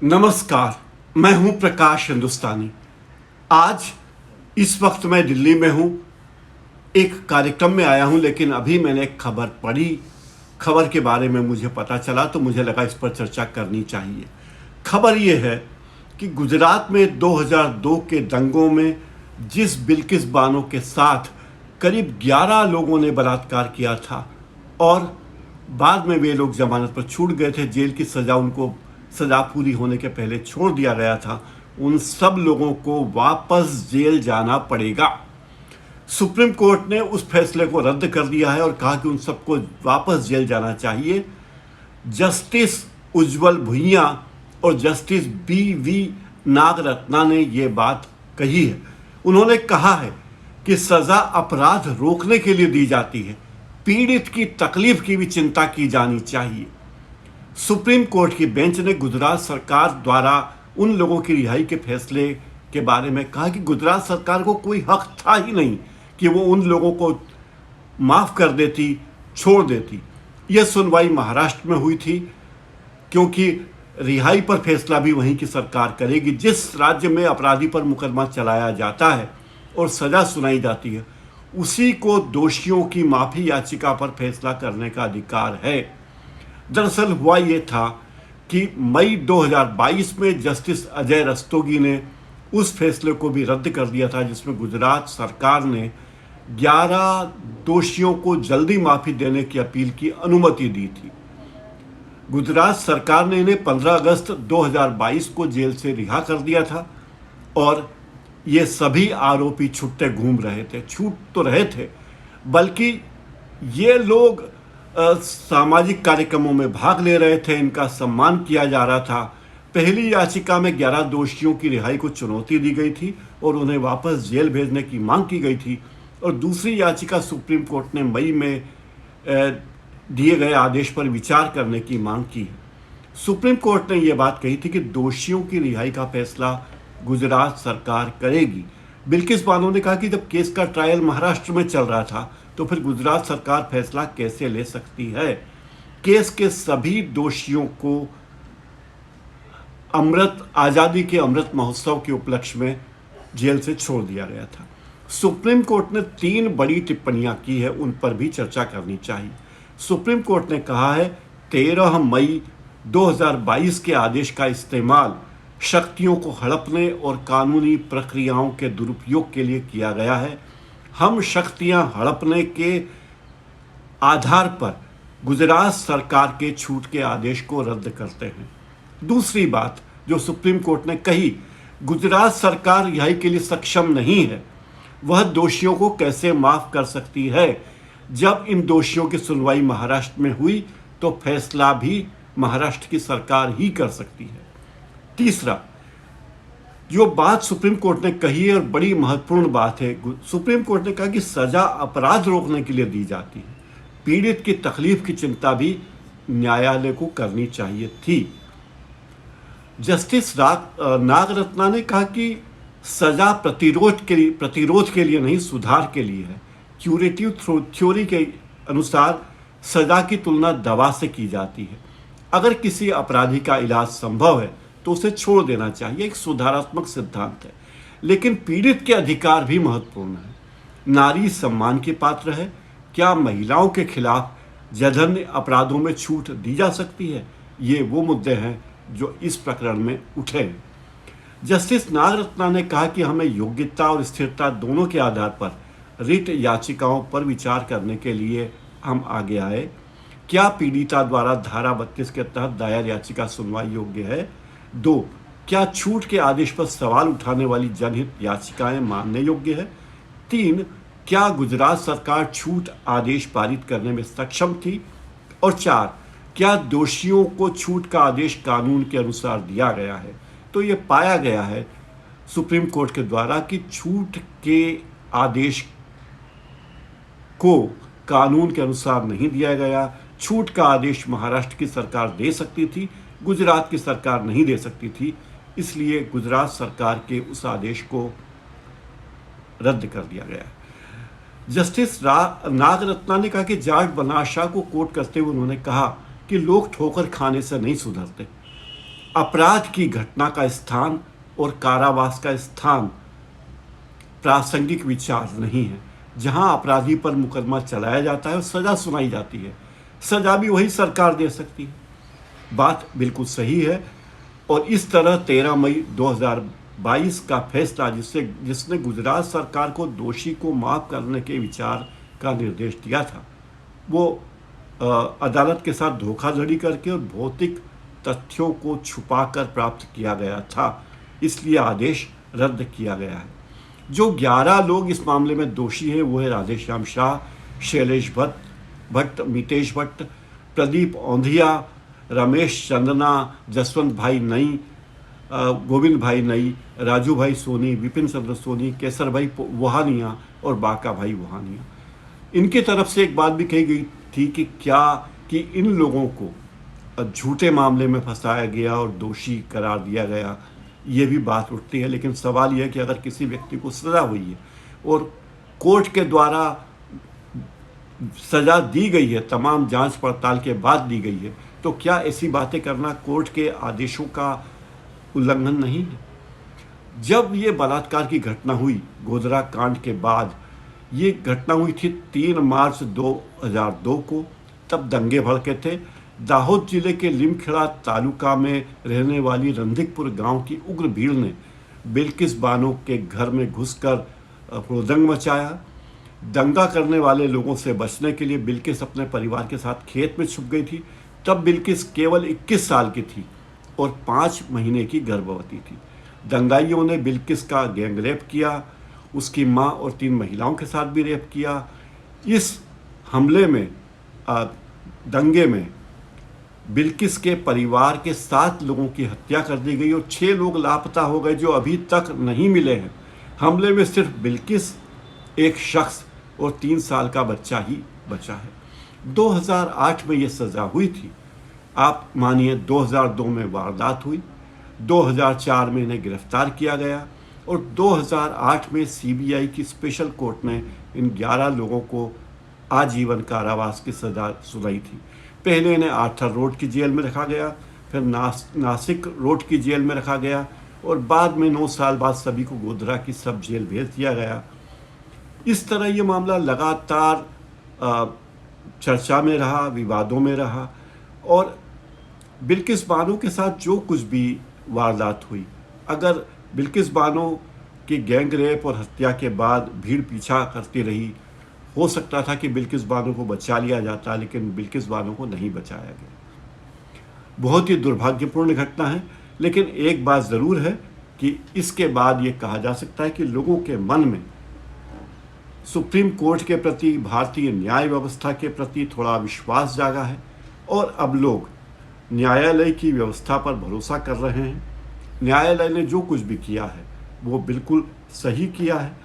नमस्कार। मैं हूं प्रकाश हिंदुस्तानी। आज इस वक्त मैं दिल्ली में हूं, एक कार्यक्रम में आया हूं, लेकिन अभी मैंने एक खबर पढ़ी। खबर के बारे में मुझे पता चला तो मुझे लगा इस पर चर्चा करनी चाहिए। खबर ये है कि गुजरात में 2002 के दंगों में जिस बिल्किस बानो के साथ करीब 11 लोगों ने बलात्कार किया था और बाद में वे लोग जमानत पर छूट गए थे, जेल की सज़ा पूरी होने के पहले छोड़ दिया गया था, उन सब लोगों को वापस जेल जाना पड़ेगा। सुप्रीम कोर्ट ने उस फैसले को रद्द कर दिया है और कहा कि उन सबको वापस जेल जाना चाहिए। जस्टिस उज्जवल भुइयां और जस्टिस बी नागरत्ना ने ये बात कही है। उन्होंने कहा है कि सज़ा अपराध रोकने के लिए दी जाती है, पीड़ित की तकलीफ की भी चिंता की जानी चाहिए। सुप्रीम कोर्ट की बेंच ने गुजरात सरकार द्वारा उन लोगों की रिहाई के फैसले के बारे में कहा कि गुजरात सरकार को कोई हक था ही नहीं कि वो उन लोगों को माफ़ कर देती, छोड़ देती। यह सुनवाई महाराष्ट्र में हुई थी, क्योंकि रिहाई पर फैसला भी वहीं की सरकार करेगी। जिस राज्य में अपराधी पर मुकदमा चलाया जाता है और सज़ा सुनाई जाती है, उसी को दोषियों की माफ़ी याचिका पर फैसला करने का अधिकार है। दरअसल हुआ ये था कि मई 2022 में जस्टिस अजय रस्तोगी ने उस फैसले को भी रद्द कर दिया था, जिसमें गुजरात सरकार ने 11 दोषियों को जल्दी माफ़ी देने की अपील की अनुमति दी थी। गुजरात सरकार ने इन्हें 15 अगस्त 2022 को जेल से रिहा कर दिया था और ये सभी आरोपी छुट्टे घूम रहे थे। छूट तो रहे थे, बल्कि ये लोग सामाजिक कार्यक्रमों में भाग ले रहे थे, इनका सम्मान किया जा रहा था। पहली याचिका में 11 दोषियों की रिहाई को चुनौती दी गई थी और उन्हें वापस जेल भेजने की मांग की गई थी, और दूसरी याचिका सुप्रीम कोर्ट ने मई में दिए गए आदेश पर विचार करने की मांग की है। सुप्रीम कोर्ट ने यह बात कही थी कि दोषियों की रिहाई का फैसला गुजरात सरकार करेगी। बिल्किस बानो ने कहा कि जब केस का ट्रायल महाराष्ट्र में चल रहा था तो फिर गुजरात सरकार फैसला कैसे ले सकती है। केस के सभी दोषियों को आज़ादी के अमृत महोत्सव के उपलक्ष्य में जेल से छोड़ दिया गया था। सुप्रीम कोर्ट ने 3 बड़ी टिप्पणियां की है, उन पर भी चर्चा करनी चाहिए। सुप्रीम कोर्ट ने कहा है 13 मई 2022 के आदेश का इस्तेमाल शक्तियों को हड़पने और कानूनी प्रक्रियाओं के दुरुपयोग के लिए किया गया है। हम शक्तियां हड़पने के आधार पर गुजरात सरकार के छूट के आदेश को रद्द करते हैं। दूसरी बात जो सुप्रीम कोर्ट ने कही, गुजरात सरकार रिहाई के लिए सक्षम नहीं है। वह दोषियों को कैसे माफ कर सकती है? जब इन दोषियों की सुनवाई महाराष्ट्र में हुई तो फैसला भी महाराष्ट्र की सरकार ही कर सकती है। तीसरा, जो बात सुप्रीम कोर्ट ने कही है और बड़ी महत्वपूर्ण बात है, सुप्रीम कोर्ट ने कहा कि सजा अपराध रोकने के लिए दी जाती है, पीड़ित की तकलीफ की चिंता भी न्यायालय को करनी चाहिए थी। जस्टिस नागरत्ना ने कहा कि सजा प्रतिरोध के लिए नहीं, सुधार के लिए है। क्यूरेटिव थ्योरी के अनुसार सजा की तुलना दवा से की जाती है। अगर किसी अपराधी का इलाज संभव है तो उसे छोड़ देना चाहिए, एक सुधारात्मक सिद्धांत है। लेकिन पीड़ित के अधिकार भी महत्वपूर्ण है। नारी सम्मान की पात्र है। क्या महिलाओं के खिलाफ जघन्य अपराधों में छूट दी जा सकती है? ये वो मुद्दे हैं जो इस प्रकरण में उठे हैं। जस्टिस नागरत्ना ने कहा कि हमें योग्यता और स्थिरता दोनों के आधार पर रिट याचिकाओं पर विचार करने के लिए हम आगे आए। क्या पीड़िता द्वारा धारा 32 के तहत दायर याचिका सुनवाई योग्य है? 2, क्या छूट के आदेश पर सवाल उठाने वाली जनहित याचिकाएं मानने योग्य है? 3, क्या गुजरात सरकार छूट आदेश पारित करने में सक्षम थी? और 4, क्या दोषियों को छूट का आदेश कानून के अनुसार दिया गया है? तो ये पाया गया है सुप्रीम कोर्ट के द्वारा कि छूट के आदेश को कानून के अनुसार नहीं दिया गया। छूट का आदेश महाराष्ट्र की सरकार दे सकती थी, गुजरात की सरकार नहीं दे सकती थी, इसलिए गुजरात सरकार के उस आदेश को रद्द कर दिया गया। जस्टिस नागरत्ना ने कहा कि जॉर्ज बनाशा को कोट करते हुए उन्होंने कहा कि लोग ठोकर खाने से नहीं सुधरते। अपराध की घटना का स्थान और कारावास का स्थान प्रासंगिक विचार नहीं है। जहां अपराधी पर मुकदमा चलाया जाता है और सज़ा सुनाई जाती है, सज़ा भी वही सरकार दे सकती है। बात बिल्कुल सही है। और इस तरह 13 मई 2022 का फैसला जिसने गुजरात सरकार को दोषी को माफ़ करने के विचार का निर्देश दिया था, वो अदालत के साथ धोखाधड़ी करके और भौतिक तथ्यों को छुपाकर प्राप्त किया गया था, इसलिए आदेश रद्द किया गया है। जो 11 लोग इस मामले में दोषी हैं वो है राधेश्याम शाह, शैलेश भट्ट, मितेश भट्ट, प्रदीप औंधिया, रमेश चंदना, जसवंत भाई नई, गोविंद भाई नई, राजू भाई सोनी, विपिन चंद्र सोनी, केसर भाई वहानिया और बाका भाई वहानिया। इनकी तरफ से एक बात भी कही गई थी कि इन लोगों को झूठे मामले में फंसाया गया और दोषी करार दिया गया, ये भी बात उठती है। लेकिन सवाल यह है कि अगर किसी व्यक्ति को सज़ा हुई है और कोर्ट के द्वारा सज़ा दी गई है, तमाम जांच पड़ताल के बाद दी गई है, तो क्या ऐसी बातें करना कोर्ट के आदेशों का उल्लंघन नहीं है? जब ये बलात्कार की घटना हुई गोधरा कांड के बाद, ये घटना हुई थी 3 मार्च 2002 को, तब दंगे भड़के थे। दाहोद जिले के लिमखेड़ा तालुका में रहने वाली रंधिकपुर गांव की उग्र भीड़ ने बिल्किस बानो के घर में घुसकर हुड़दंग मचाया। दंगा करने वाले लोगों से बचने के लिए बिल्किस अपने परिवार के साथ खेत में छुप गई थी। तब बिल्किस केवल 21 साल की थी और 5 महीने की गर्भवती थी। दंगाइयों ने बिल्किस का गैंग रेप किया, उसकी मां और 3 महिलाओं के साथ भी रेप किया। इस हमले में दंगे में बिल्किस के परिवार के 7 लोगों की हत्या कर दी गई और 6 लोग लापता हो गए जो अभी तक नहीं मिले हैं। हमले में सिर्फ बिल्किस, एक शख्स और 3 साल का बच्चा ही बचा है। 2008 में ये सज़ा हुई थी। आप मानिए 2002 में वारदात हुई, 2004 में इन्हें गिरफ्तार किया गया और 2008 में सीबीआई की स्पेशल कोर्ट ने इन 11 लोगों को आजीवन कारावास की सज़ा सुनाई थी। पहले इन्हें आर्थर रोड की जेल में रखा गया, फिर नासिक रोड की जेल में रखा गया और बाद में 9 साल बाद सभी को गोधरा की सब जेल भेज दिया गया। इस तरह ये मामला लगातार चर्चा में रहा, विवादों में रहा और बिल्किस बानो के साथ जो कुछ भी वारदात हुई, अगर बिल्किस बानो की गैंग रेप और हत्या के बाद भीड़ पीछा करती रही, हो सकता था कि बिल्किस बानो को बचा लिया जाता, लेकिन बिल्किस बानो को नहीं बचाया गया। बहुत ही दुर्भाग्यपूर्ण घटना है। लेकिन एक बात ज़रूर है कि इसके बाद ये कहा जा सकता है कि लोगों के मन में सुप्रीम कोर्ट के प्रति, भारतीय न्याय व्यवस्था के प्रति थोड़ा विश्वास जागा है और अब लोग न्यायालय की व्यवस्था पर भरोसा कर रहे हैं। न्यायालय ने जो कुछ भी किया है वो बिल्कुल सही किया है।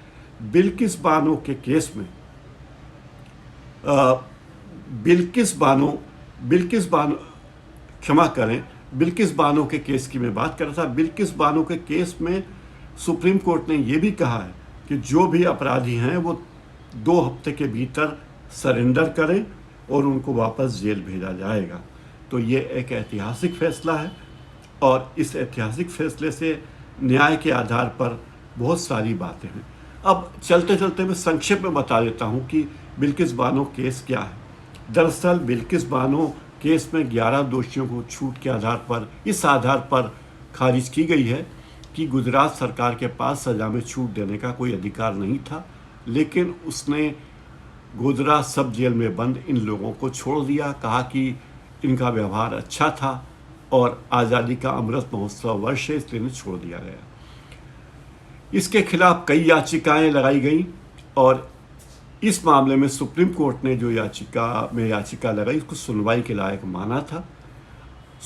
बिल्किस बानो के केस में बिल्किस बानो के केस की मैं बात कर रहा था। बिल्किस बानो के केस में सुप्रीम कोर्ट ने यह भी कहा है कि जो भी अपराधी हैं वो 2 हफ्ते के भीतर सरेंडर करें और उनको वापस जेल भेजा जाएगा। तो ये एक ऐतिहासिक फैसला है और इस ऐतिहासिक फैसले से न्याय के आधार पर बहुत सारी बातें हैं। अब चलते चलते मैं संक्षेप में बता देता हूँ कि बिल्किस बानो केस क्या है। दरअसल बिल्किस बानो केस में 11 दोषियों को छूट के आधार पर, इस आधार पर खारिज की गई है कि गुजरात सरकार के पास सज़ा में छूट देने का कोई अधिकार नहीं था, लेकिन उसने गोधरा सब जेल में बंद इन लोगों को छोड़ दिया। कहा कि इनका व्यवहार अच्छा था और आज़ादी का अमृत महोत्सव वर्ष है, इसलिए इन्हें छोड़ दिया गया। इसके खिलाफ कई याचिकाएं लगाई गई और इस मामले में सुप्रीम कोर्ट ने जो याचिका लगाई उसको सुनवाई के लायक माना था।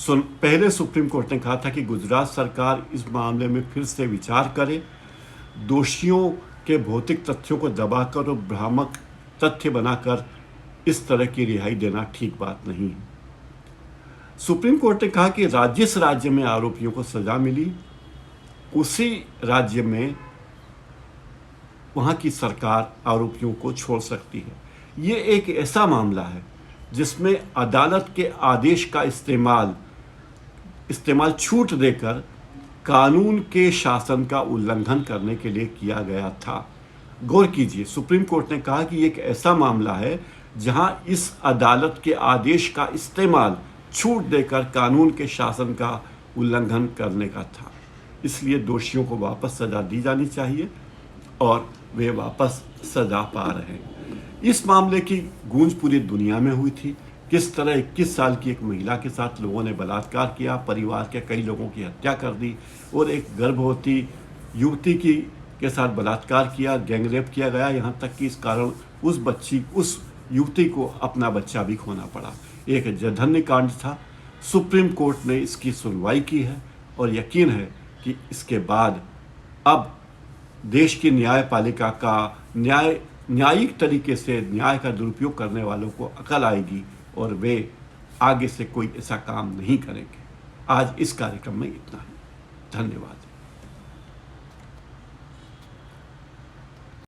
पहले सुप्रीम कोर्ट ने कहा था कि गुजरात सरकार इस मामले में फिर से विचार करे, दोषियों के भौतिक तथ्यों को दबाकर और भ्रामक तथ्य बनाकर इस तरह की रिहाई देना ठीक बात नहीं है। सुप्रीम कोर्ट ने कहा कि जिस राज्य में आरोपियों को सजा मिली उसी राज्य में वहाँ की सरकार आरोपियों को छोड़ सकती है। ये एक ऐसा मामला है जिसमें अदालत के आदेश का इस्तेमाल इस्तेमाल छूट देकर कानून के शासन का उल्लंघन करने के लिए किया गया था। गौर कीजिए, सुप्रीम कोर्ट ने कहा कि एक ऐसा मामला है जहां इस अदालत के आदेश का इस्तेमाल छूट देकर कानून के शासन का उल्लंघन करने का था, इसलिए दोषियों को वापस सजा दी जानी चाहिए और वे वापस सजा पा रहे हैं। इस मामले की गूंज पूरी दुनिया में हुई थी। किस तरह 21 साल की एक महिला के साथ लोगों ने बलात्कार किया, परिवार के कई लोगों की हत्या कर दी और एक गर्भवती युवती के साथ बलात्कार किया, गैंगरेप किया गया, यहाँ तक कि इस कारण उस युवती को अपना बच्चा भी खोना पड़ा। एक जघन्य कांड था। सुप्रीम कोर्ट ने इसकी सुनवाई की है और यकीन है कि इसके बाद अब देश की न्यायपालिका का न्यायिक तरीके से न्याय का दुरुपयोग करने वालों को अकल आएगी और वे आगे से कोई ऐसा काम नहीं करेंगे। आज इस कार्यक्रम में इतना ही। धन्यवाद।